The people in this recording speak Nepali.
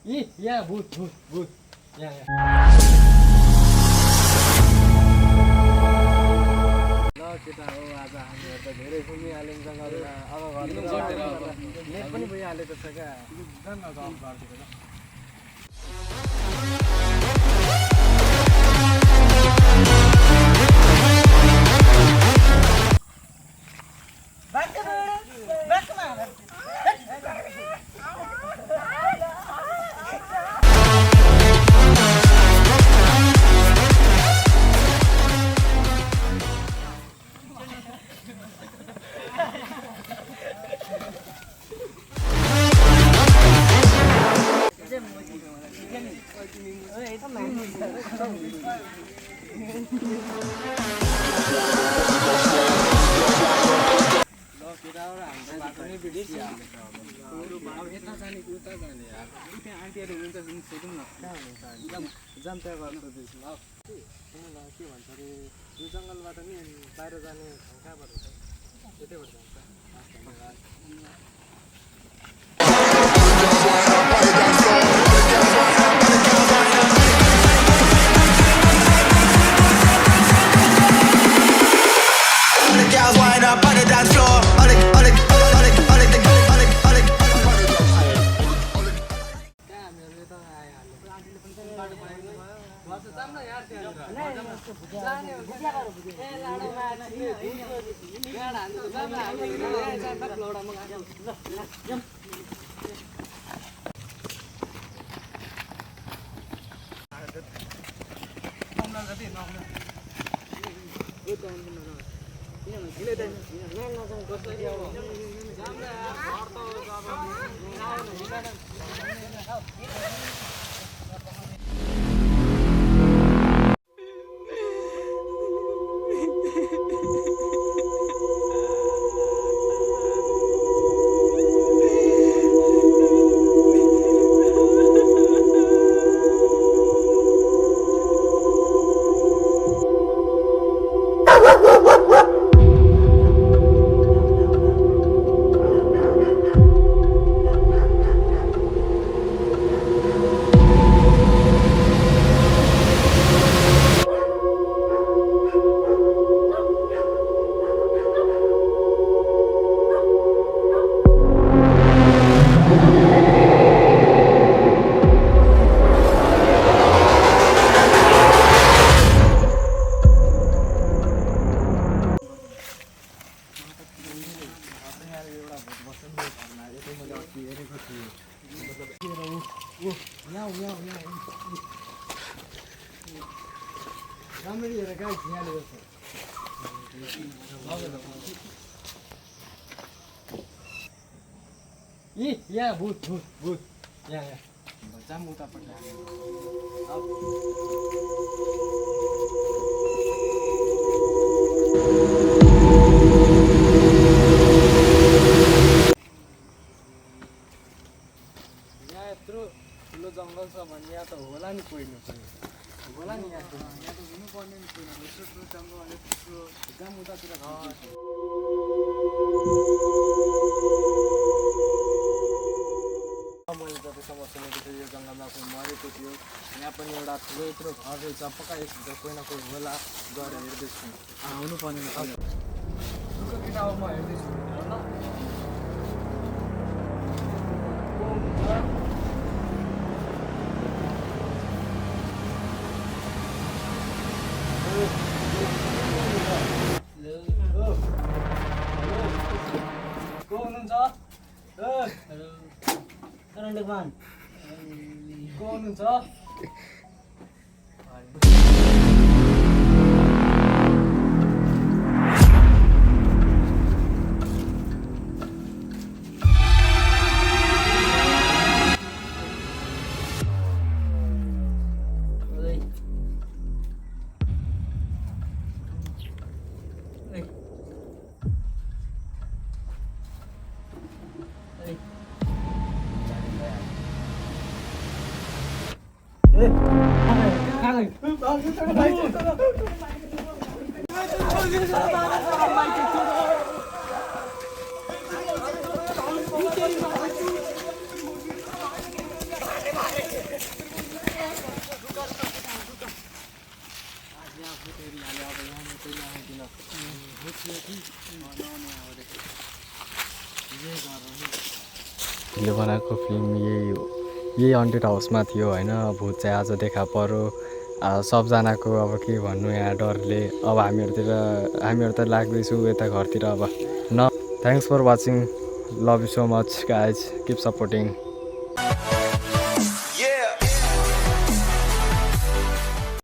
यहाँ भूत भूत भूत यहाँ ल केटा हो आज हामीहरू त धेरै घुमिहाल्यौँ जङ्गलमा अब घर नेट पनि भइहालेको छ क्या जान्छ गर्छ त्यसमा के भन्छ अरे यो जङ्गलबाट नि बाहिर जाने कहाँबाट छ यतैबाट जान्छ राम्ररी हेरेर गाई झियालेको छ यहाँ भूत भूत भूत यहाँ जाम उतापट्टि यहाँ यत्रो ठुलो जङ्गल छ भने यहाँ त होला नि कोही न कोही होला नि यहाँ त हुनुपर्ने नि कोही न यत्रो ठुलो जङ्गल यत्रो जाम उतातिर मैले जतिसम्म सुनेको थिएँ यो जङ्गलमा कोही मरेको थियो यहाँ पनि एउटा ठुलो यत्रो घर रहेछ पक्का यसभित्र कोही न कोही होला गएर हेर्दैछु आउनु पर्ने किन अब म हेर्दैछु को हुनुहुन्छ को हुनुहुन्छ ले बनाएको फिल्म यही हन्टेड हाउसमा थियो होइन। भूत चाहिँ आज देखा पऱ्यो। सबजनाको अब के भन्नु यहाँ डरले। अब हामीहरू त लाग्दैछौँ यता घरतिर अब न। Thanks for watching, love you so much guys, keep supporting.